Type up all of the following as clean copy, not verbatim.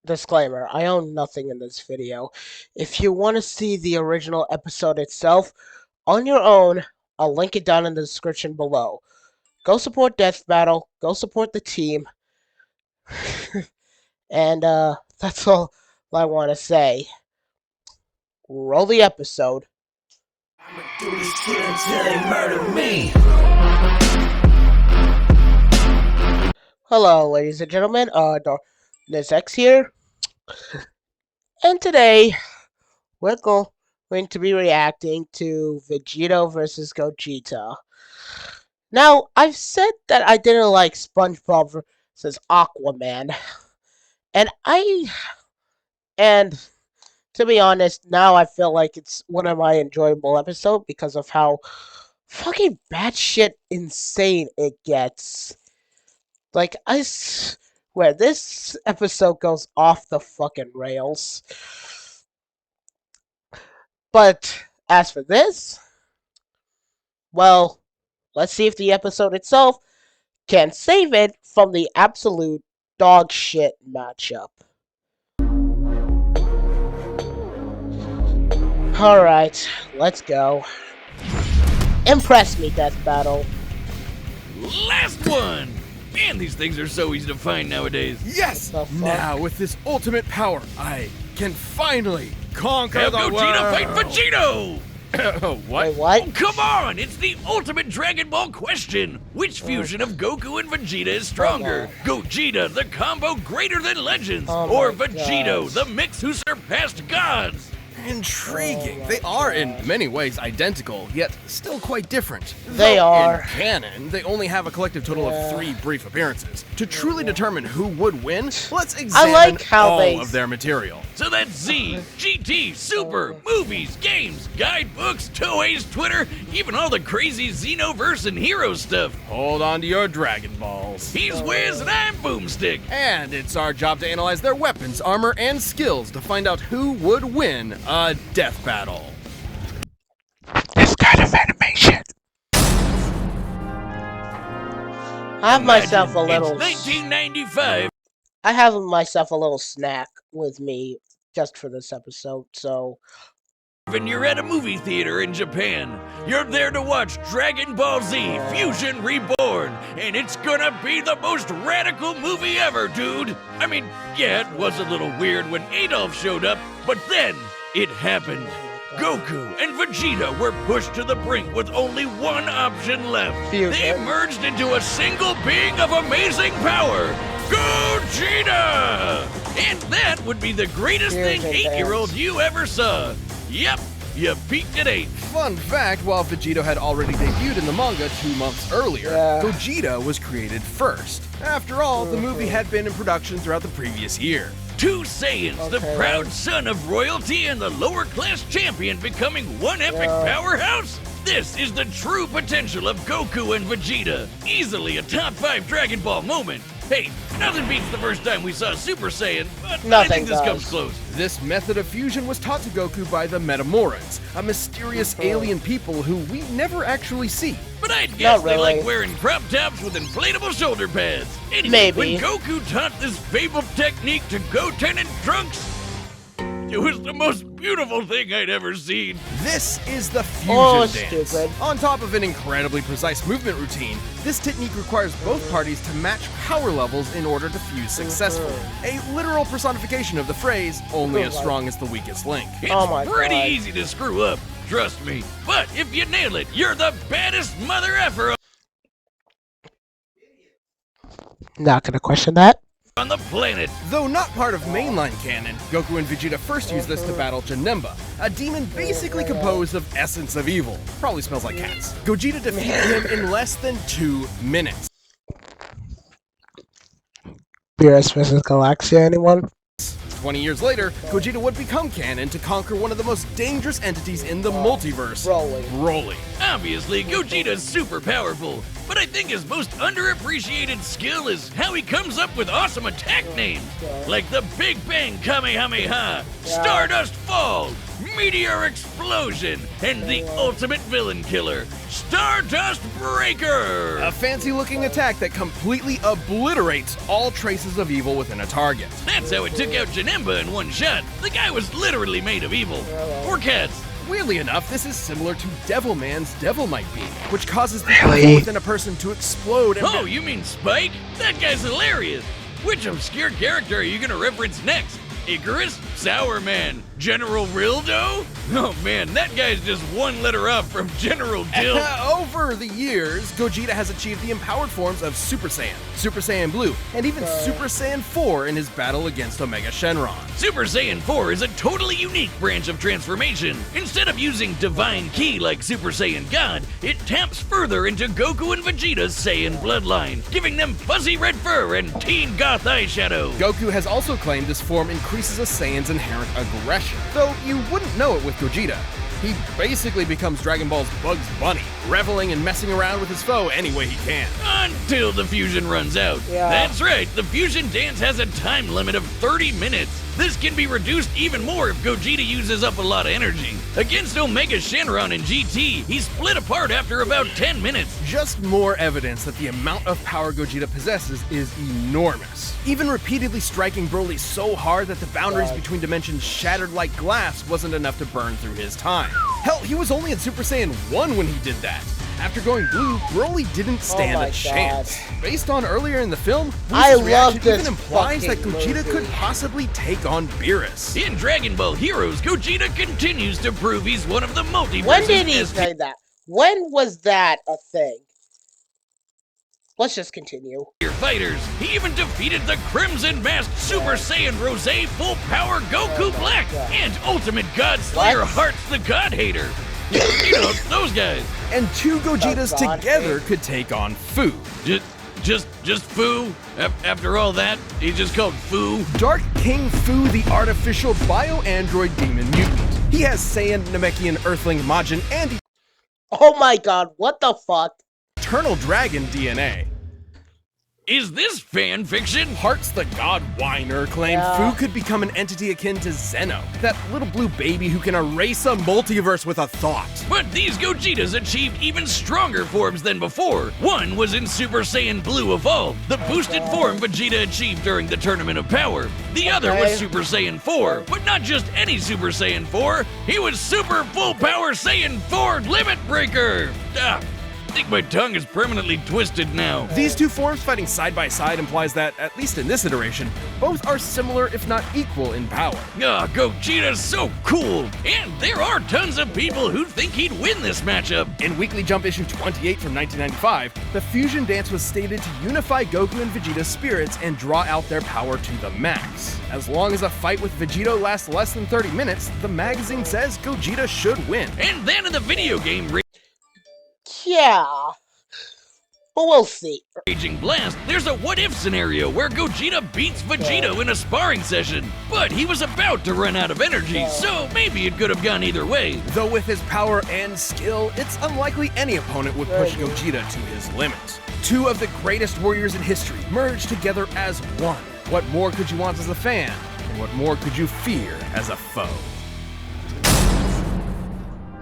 disclaimer, I own nothing in this video. If you want to see the original episode itself on your own, I'll link it down in the description below. Go support Death Battle, go support the team, and that's all I want to say. Roll the episode. I'ma do this shit until they murder me. Hello, ladies and gentlemen, Darkness X here, and today we're going to be reacting to Vegito versus Gogeta. Now, I've said that I didn't like SpongeBob versus Aquaman, and to be honest, now I feel like it's one of my enjoyable episodes because of how fucking batshit insane it gets. Like, I swear, this episode goes off the fucking rails. But, as for this, well, let's see if the episode itself can save it from the absolute dog shit matchup. Alright, let's go. Impress me, Death Battle. Last one! Man, these things are so easy to find nowadays. Yes! Now, with this ultimate power, I can finally conquer Have the Gogeta world! fight Vegito! What? Wait, what? Oh, come on! It's the ultimate Dragon Ball question! Which fusion of Goku and Vegeta is stronger? Gogeta, the combo greater than legends, or Vegito, gosh. the mix who surpassed gods? Intriguing. They are in many ways identical, yet still quite different. They Though are. In canon, they only have a collective total of 3 brief appearances. To truly determine who would win, let's examine like how all of their material. So that's Z, GT, Super, movies, games, guidebooks, toys, Twitter, even all the crazy Xenoverse and hero stuff. Hold on to your Dragon Balls. He's Wiz and I'm Boomstick. And it's our job to analyze their weapons, armor, and skills to find out who would win a death battle. This kind of animation. I have myself a little. It's 1995. I have myself a little snack with me just for this episode. So And you're at a movie theater in Japan. You're there to watch Dragon Ball Z Fusion Reborn, and it's gonna be the most radical movie ever, dude. I mean, yeah, it was a little weird when Adolf showed up, but then it happened. Goku and Vegeta were pushed to the brink with only one option left. Fusion. They merged into a single being of amazing power, Gogeta! And that would be the greatest thing Fusion 8-year-old you ever saw. Yep, you peaked at 8. Fun fact, while Vegito had already debuted in the manga 2 months earlier, Gogeta was created first. After all, the movie had been in production throughout the previous year. 2 Saiyans, the proud son of royalty and the lower-class champion becoming one epic powerhouse? This is the true potential of Goku and Vegeta. Easily a top 5 Dragon Ball moment. Hey, nothing beats the first time we saw Super Saiyan, but I Nothing think this does. comes close. This method of fusion was taught to Goku by the Metamorans, a mysterious alien people who we never actually see. But I'd guess they really. like wearing crop tops with inflatable shoulder pads. Anyway, Maybe. when Goku taught this fabled technique to Goten and Trunks, it was the most beautiful thing I'd ever seen. This is the fusion dance. stupid. On top of an incredibly precise movement routine, this technique requires both parties to match power levels in order to fuse successfully. A literal personification of the phrase, only as strong as the weakest link. It's Oh my pretty God. easy to screw up, trust me. But if you nail it, you're the baddest mother effer not gonna question that. on the planet. Though not part of mainline canon, Goku and Vegeta first used this to battle Janemba, a demon basically composed of essence of evil. Probably smells like cats. Gogeta defeated him in less than 2 minutes. Beerus versus Galaxia, anyone? 20 years later, Gogeta would become canon to conquer one of the most dangerous entities in the multiverse, Broly. Broly. Obviously, Gogeta's super powerful. but I think his most underappreciated skill is how he comes up with awesome attack names, like the Big Bang Kamehameha, Stardust Fall, Meteor Explosion, and the ultimate villain killer, Stardust Breaker! A fancy-looking attack that completely obliterates all traces of evil within a target. That's how it took out Janemba in one shot. The guy was literally made of evil. Or cats. Weirdly enough, this is similar to Devilman's Devil Might Be, which causes the evil within a person to explode and... Oh, you mean Spike? That guy's hilarious! Which obscure character are you gonna reference next? Icarus? Sour Man? General Rildo? Oh man, that guy's just one letter up from General Dill. Over the years, Gogeta has achieved the empowered forms of Super Saiyan Blue, and even Super Saiyan 4 in his battle against Omega Shenron. Super Saiyan 4 is a totally unique branch of transformation. Instead of using Divine Ki like Super Saiyan God, it taps further into Goku and Vegeta's Saiyan bloodline, giving them fuzzy red fur and teen goth eyeshadow. Goku has also claimed this form increases a Saiyan's inherent aggression, though you wouldn't know it with Gogeta. He basically becomes Dragon Ball's Bugs Bunny, reveling and messing around with his foe any way he can. Until the fusion runs out. That's right, the fusion dance has a time limit of 30 minutes. This can be reduced even more if Gogeta uses up a lot of energy. Against Omega Shenron in GT, he split apart after about 10 minutes. Just more evidence that the amount of power Gogeta possesses is enormous. Even repeatedly striking Broly so hard that the boundaries between dimensions shattered like glass wasn't enough to burn through his time. Hell, he was only in Super Saiyan 1 when he did that. After going blue, Broly didn't stand a chance. Based on earlier in the film, Blue's reaction even implies that Gogeta could possibly take on Beerus. In Dragon Ball Heroes, Gogeta continues to prove he's one of the multiverse's When did he say that? When was that a thing? Let's just continue. Fighters. He even defeated the Crimson Masked Super Saiyan Rose Full Power Goku Black and Ultimate God Slayer Hearts the God Hater. You know, those guys. And two Gogetas together could take on Fu. Just Fu? After all that, he just called Fu? Dark King Fu, the artificial bio-android demon mutant. He has Saiyan, Namekian, Earthling, Majin, and... Oh my god, what the fuck? Eternal Dragon DNA. Is this fan fiction? Hearts the God Whiner claimed Fu could become an entity akin to Zeno, that little blue baby who can erase a multiverse with a thought. But these Gogetas achieved even stronger forms than before. One was in Super Saiyan Blue Evolved, the boosted form Vegeta achieved during the Tournament of Power. The other was Super Saiyan 4, but not just any Super Saiyan 4. He was Super Full Power Saiyan 4 Limit Breaker. I think my tongue is permanently twisted now. These two forms fighting side by side implies that, at least in this iteration, both are similar if not equal in power. Gogeta's so cool! And there are tons of people who think he'd win this matchup. In Weekly Jump issue 28 from 1995, the fusion dance was stated to unify Goku and Vegeta's spirits and draw out their power to the max. As long as a fight with Vegito lasts less than 30 minutes, the magazine says Gogeta should win. And then in the video game Yeah, but we'll see. Raging Blast, there's a what-if scenario where Gogeta beats Vegito in a sparring session, but he was about to run out of energy, so maybe it could have gone either way. Though with his power and skill, it's unlikely any opponent would push Gogeta to his limit. Two of the greatest warriors in history merged together as one. What more could you want as a fan? And what more could you fear as a foe?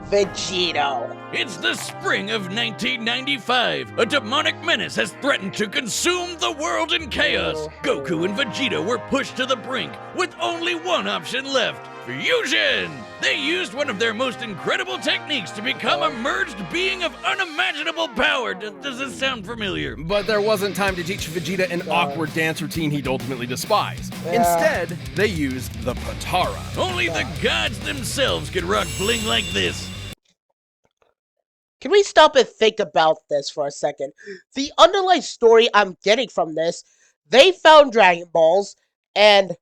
Vegito. It's the spring of 1995. A demonic menace has threatened to consume the world in chaos. Goku and Vegeta were pushed to the brink with only one option left: fusion! They used one of their most incredible techniques to become a merged being of unimaginable power. Does this sound familiar? But there wasn't time to teach Vegeta an awkward dance routine he'd ultimately despise. Instead, they used the Patara. Only the gods themselves could rock bling like this. Can we stop and think about this for a second? The underlying story I'm getting from this, they found Dragon Balls, and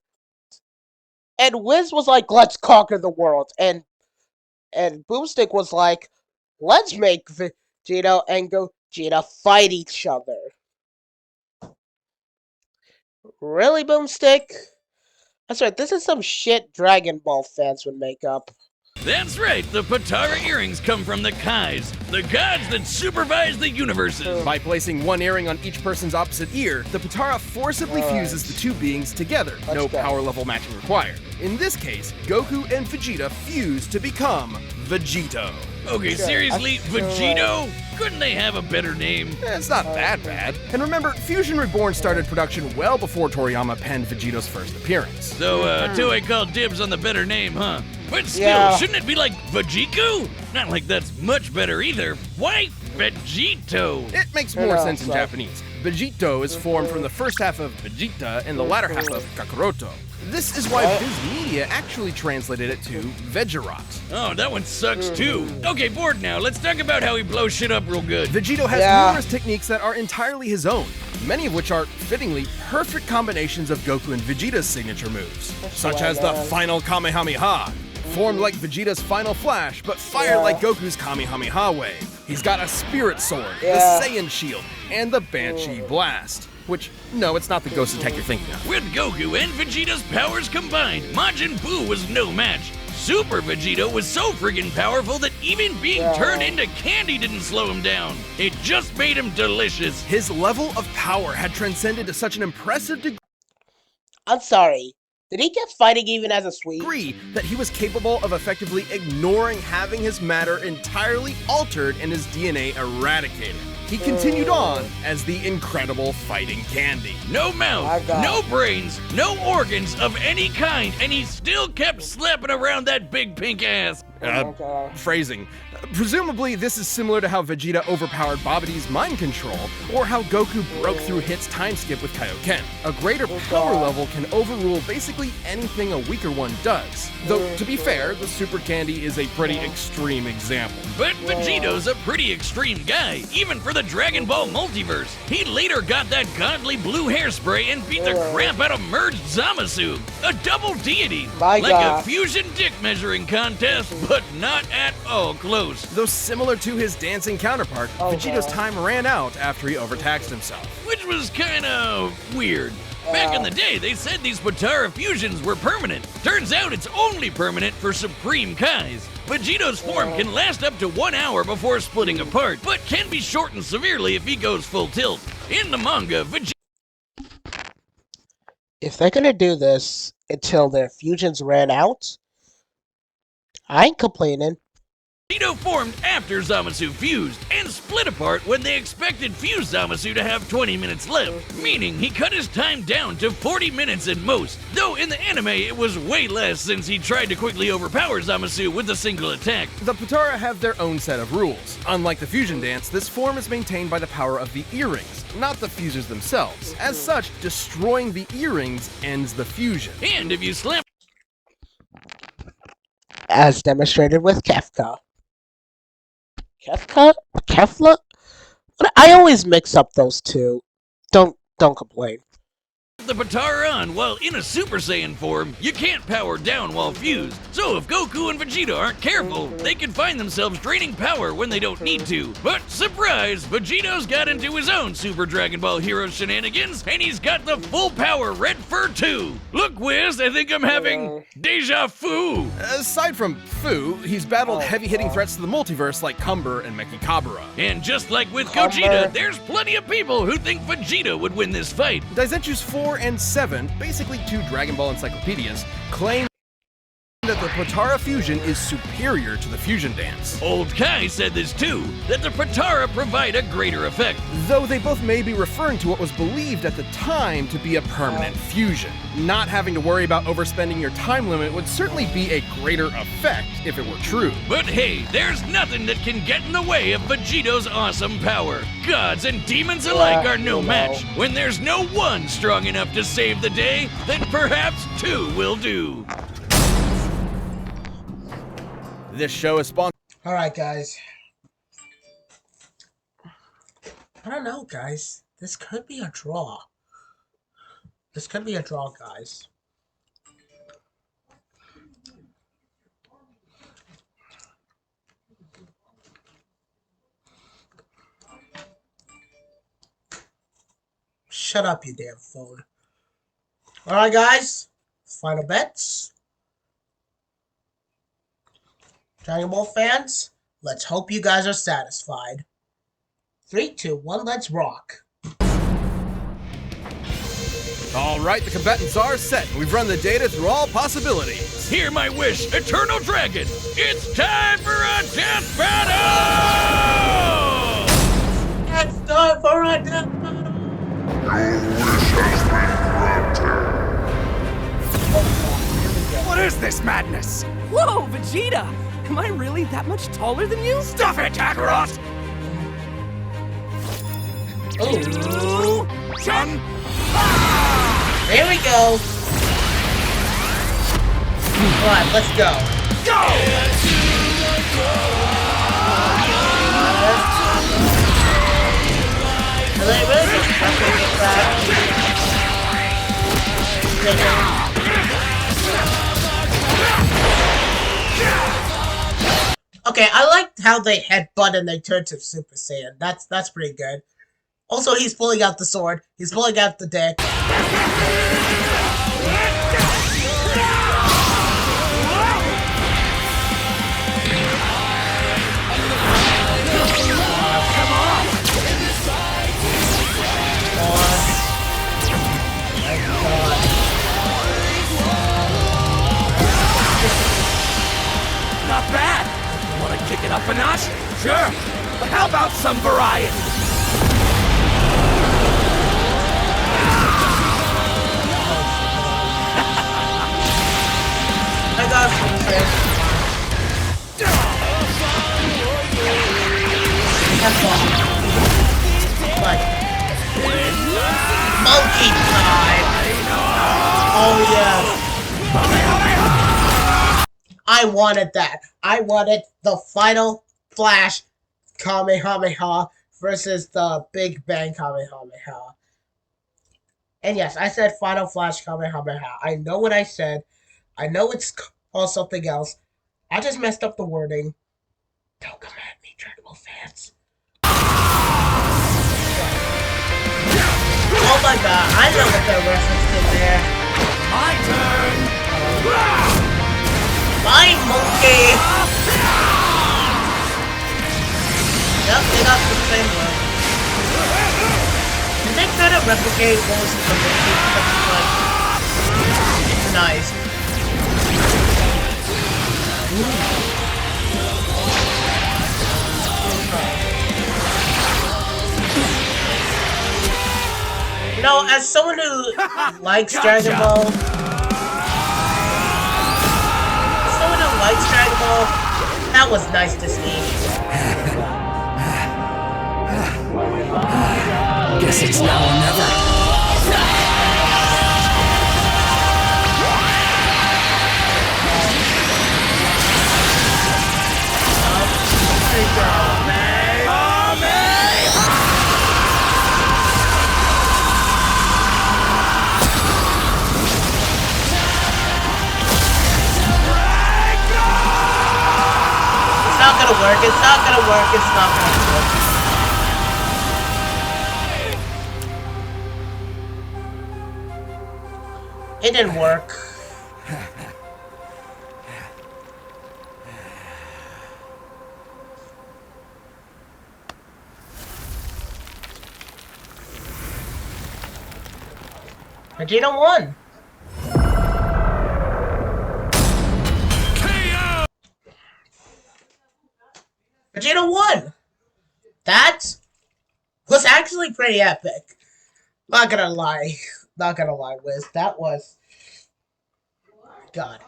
Wiz was like, let's conquer the world, and Boomstick was like, let's make Vegito and Gogeta fight each other. Really, Boomstick? That's right, this is some shit Dragon Ball fans would make up. That's right, the Potara earrings come from the Kais, the gods that supervise the universes. By placing one earring on each person's opposite ear, the Potara forcibly fuses the two beings together, no go. power level matching required. In this case, Goku and Vegeta fuse to become Vegito. Okay, Sure, seriously, I feel Vegito? Couldn't they have a better name? It's not that bad. And remember, Fusion Reborn started production well before Toriyama penned Vegito's first appearance. So, Toei called dibs on the better name, huh? But still, Yeah. shouldn't it be like Vegito? Not like that's much better either. Why Vegito? It makes more Yeah, sense in so- Japanese. Vegito is formed from the first half of Vegeta and the latter half of Kakaroto. This is why Viz Media actually translated it to Vegerot. Oh, that one sucks too. Okay, bored now. Let's talk about how he blows shit up real good. Vegito has Yeah. numerous techniques that are entirely his own, many of which are, fittingly, perfect combinations of Goku and Vegeta's signature moves, such as the final Kamehameha, formed like Vegeta's final flash, but fired like Goku's Kamehameha wave. He's got a Spirit Sword, Yeah. the Saiyan Shield, and the Banshee Blast. Which, no, it's not the ghost attack you're thinking of. With Goku and Vegeta's powers combined, Majin Buu was no match. Super Vegito was so friggin' powerful that even being turned into candy didn't slow him down. It just made him delicious. His level of power had transcended to such an impressive I'm sorry. Did he get fighting even as a sweet? degree that he was capable of effectively ignoring having his matter entirely altered and his DNA eradicated. He continued on as the incredible fighting candy. No My mouth, God. no brains, no organs of any kind, and he still kept slapping around that big pink ass. God. Phrasing. Presumably, this is similar to how Vegeta overpowered Babidi's mind control, or how Goku broke through Hit's time skip with Kaioken. A greater power level can overrule basically anything a weaker one does. Though, to be fair, the Super Candy is a pretty extreme example. But Vegito's a pretty extreme guy, even for the Dragon Ball multiverse. He later got that godly blue hairspray and beat the crap out of merged Zamasu, a double deity. My like God. a fusion dick measuring contest, but not at all close. Though similar to his dancing counterpart, Vegito's time ran out after he overtaxed himself. Which was kinda weird. Back in the day, they said these Potara fusions were permanent. Turns out it's only permanent for Supreme Kais. Vegito's form can last up to 1 hour before splitting apart, but can be shortened severely if he goes full tilt. In the manga, If they're gonna do this until their fusions ran out, I ain't complaining. Vegito formed after Zamasu fused, and split apart when they expected fused Zamasu to have 20 minutes left, meaning he cut his time down to 40 minutes at most, though in the anime it was way less since he tried to quickly overpower Zamasu with a single attack. The Potara have their own set of rules. Unlike the fusion dance, this form is maintained by the power of the earrings, not the fusers themselves. As such, destroying the earrings ends the fusion. And if you slap As demonstrated with Kefka. Kefka? Kefla? I always mix up those two. Don't complain. the Potara on while in a Super Saiyan form, you can't power down while fused. So if Goku and Vegeta aren't careful, they can find themselves draining power when they don't need to. But surprise, Vegito's got into his own Super Dragon Ball Hero shenanigans, and he's got the full power Red Fur 2. Look, Wiz, I think I'm having deja vu. Aside from Fu, he's battled heavy-hitting threats to the multiverse like Cumber and Mechikabura. And just like with Gogeta, there's plenty of people who think Vegeta would win this fight. Daizenshus 4 and 7, basically two Dragon Ball encyclopedias, claim that the Potara fusion is superior to the fusion dance. Old Kai said this too, that the Potara provide a greater effect. Though they both may be referring to what was believed at the time to be a permanent fusion. Not having to worry about overspending your time limit would certainly be a greater effect if it were true. But hey, there's nothing that can get in the way of Vegito's awesome power. Gods and demons alike are no match. When there's no one strong enough to save the day, then perhaps two will do. This show is sponsored. Alright, guys. I don't know, guys. This could be a draw. This could be a draw, guys. Shut up, you damn phone. Alright, guys. Final bets. Dragon Ball fans, let's hope you guys are satisfied. 3, 2, 1, let's rock. All right, the combatants are set. We've run the data through all possibilities. Hear my wish, Eternal Dragon! It's time for a death battle! It's time for a death battle! What is this madness? Whoa, Vegeta! Am I really that much taller than you? Stop it, Kakarot! Oh, Chun! there we go. Alright, let's go. Go! Okay, I liked how they headbutt and they turn to Super Saiyan. That's pretty good. Also, he's pulling out the sword. He's pulling out the deck. Not bad! Wanna kick it up a notch? Sure! But how about some variety? I got Super Saiyan. That's all. Like, monkey time! Oh yes! I wanted that. I wanted the final Flash Kamehameha versus the Big Bang Kamehameha. And yes, I said Final Flash Kamehameha. I know what I said. I know it's called something else. I just messed up the wording. Don't come at me, Dragon Ball fans. Oh my god, I know what they're referencing there. My turn! Fine, monkey! Yep, they got the same one. Did they try to replicate what was in the movie? It's nice. You know, as someone who likes Dragon Ball, that was nice to see. Guess it's now or never. It's not gonna work, it's not gonna work, it's not gonna work. It didn't work. Vegeta won. Vegeta won! That was actually pretty epic. Not gonna lie. Not gonna lie, Wiz. That was... God.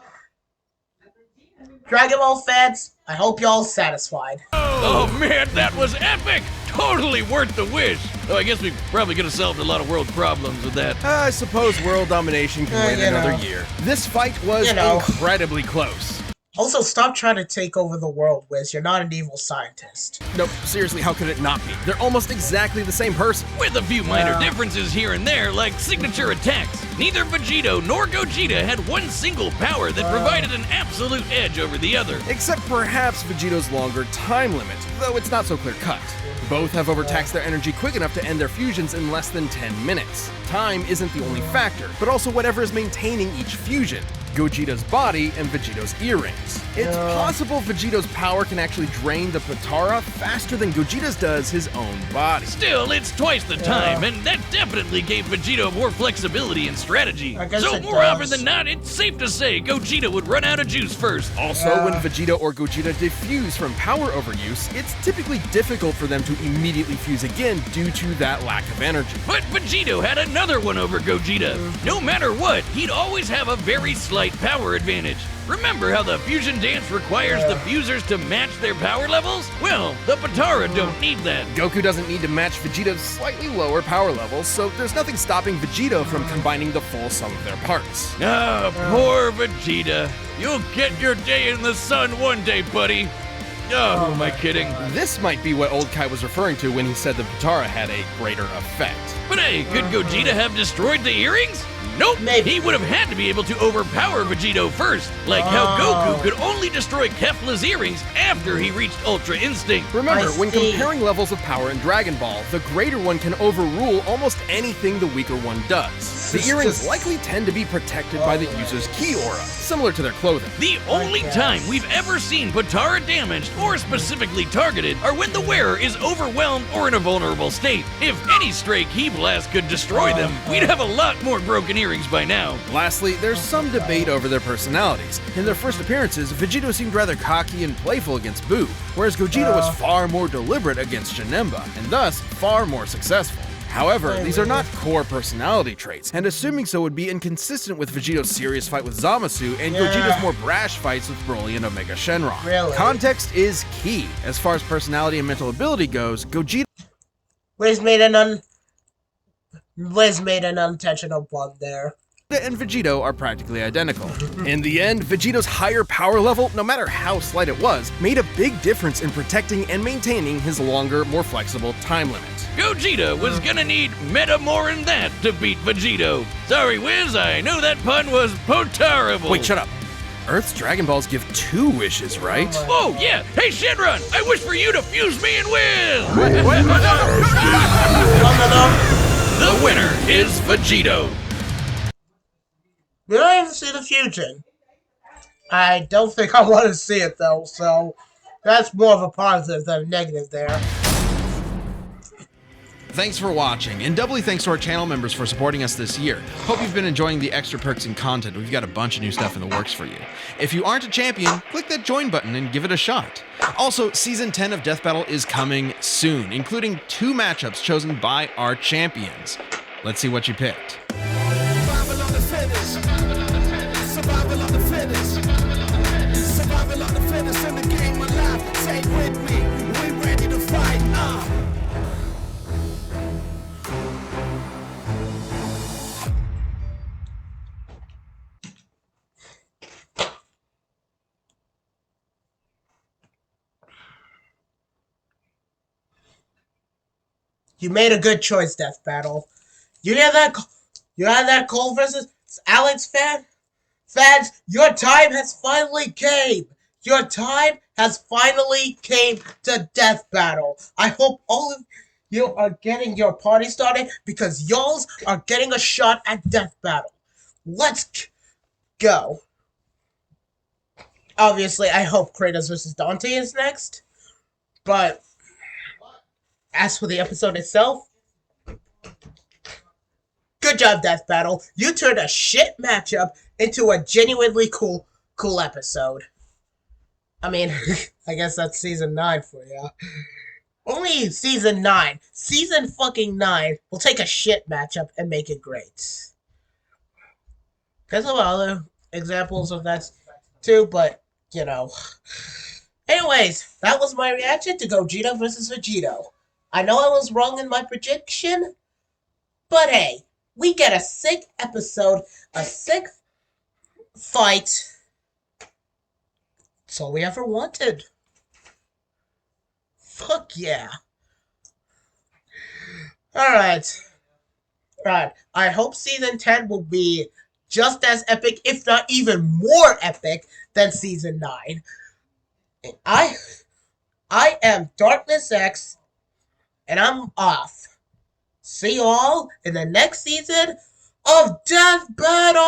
Dragon Ball fans, I hope y'all satisfied. Oh man, that was epic! Totally worth the wish! Oh, I guess we probably could have solved a lot of world problems with that. I suppose world domination can wait another year. This fight was incredibly close. Also, stop trying to take over the world, Wiz. You're not an evil scientist. Nope, seriously, how could it not be? They're almost exactly the same person. With a few minor differences here and there, like signature attacks. Neither Vegito nor Gogeta had one single power that provided an absolute edge over the other. Except perhaps Vegito's longer time limit, though it's not so clear-cut. Both have overtaxed their energy quick enough to end their fusions in less than 10 minutes. Time isn't the only factor, but also whatever is maintaining each fusion. Gogeta's body and Vegito's earrings. It's possible Vegito's power can actually drain the Potara faster than Gogeta's does his own body. Still, it's twice the time, and that definitely gave Vegito more flexibility and strategy. I guess So it more often does. than not, it's safe to say Gogeta would run out of juice first. Also, when Vegito or Gogeta defuse from power overuse, it's typically difficult for them to immediately fuse again due to that lack of energy. But Vegito had another one over Gogeta. No matter what, he'd always have a very slight power advantage. Remember how the fusion dance requires the fusers to match their power levels? Well, the Potara don't need that. Goku doesn't need to match Vegito's slightly lower power levels, so there's nothing stopping Vegito from combining the full sum of their parts. Ah, poor Vegeta. You'll get your day in the sun one day, buddy. Oh, who am I kidding? This might be what Old Kai was referring to when he said the Potara had a greater effect. But hey, could Gogeta have destroyed the earrings? Nope, Maybe. he would have had to be able to overpower Vegito first, like how Goku could only destroy Kefla's earrings after he reached Ultra Instinct. Remember, I when see. comparing levels of power in Dragon Ball, the greater one can overrule almost anything the weaker one does. The It's earrings just- likely tend to be protected by the user's ki aura, similar to their clothing. The only time we've ever seen Potara damaged or specifically targeted are when the wearer is overwhelmed or in a vulnerable state. If any stray ki blast could destroy them, we'd have a lot more broken earrings by now. Lastly, there's some debate over their personalities. In their first appearances, Vegito seemed rather cocky and playful against Buu, whereas Gogeta was far more deliberate against Janemba, and thus far more successful. However, these are not core personality traits, and assuming so would be inconsistent with Vegito's serious fight with Zamasu and Gogeta's more brash fights with Broly and Omega Shenron. Really? Context is key. As far as personality and mental ability goes, Gogeta Liz made an unintentional one there. and Vegito are practically identical. In the end, Vegito's higher power level, no matter how slight it was, made a big difference in protecting and maintaining his longer, more flexible time limit. Gogeta was gonna need meta more than that to beat Vegito. Sorry, Wiz, I know that pun was potarible. Wait, shut up. Earth's Dragon Balls give 2 wishes, right? Oh, yeah. Hey, Shenron, I wish for you to fuse me and Wiz. The winner is Vegito. We don't even see the fusion. I don't think I want to see it though, so that's more of a positive than a negative there. Thanks for watching, and doubly thanks to our channel members for supporting us this year. Hope you've been enjoying the extra perks and content. We've got a bunch of new stuff in the works for you. If you aren't a champion, click that join button and give it a shot. Also, Season 10 of Death Battle is coming soon, including 2 matchups chosen by our champions. Let's see what you picked. Survival of the fittest. Survival of the fittest. Survival of the fittest in the game of life. Say it with me. We ready to fight. You made a good choice, Death Battle. You hear that? You had that Cole versus Alex fans, your time has finally came. Your time has finally came to Death Battle. I hope all of you are getting your party started because y'all are getting a shot at Death Battle. Let's go. Obviously, I hope Kratos versus Dante is next. But as for the episode itself, good job, Death Battle. You turned a shit matchup into a genuinely cool episode. I mean, I guess that's season 9 for you. Only season 9. Season fucking 9 will take a shit matchup and make it great. There's a lot of other examples of that too, but, you know. Anyways, that was my reaction to Gogeta versus Vegito. I know I was wrong in my prediction, but hey, we get a sick episode, a sick fight. That's all we ever wanted. Fuck yeah. Alright. Right. I hope season 10 will be just as epic, if not even more epic, than season 9. I am Darkness X, and I'm off. See you all in the next season of Death Battle!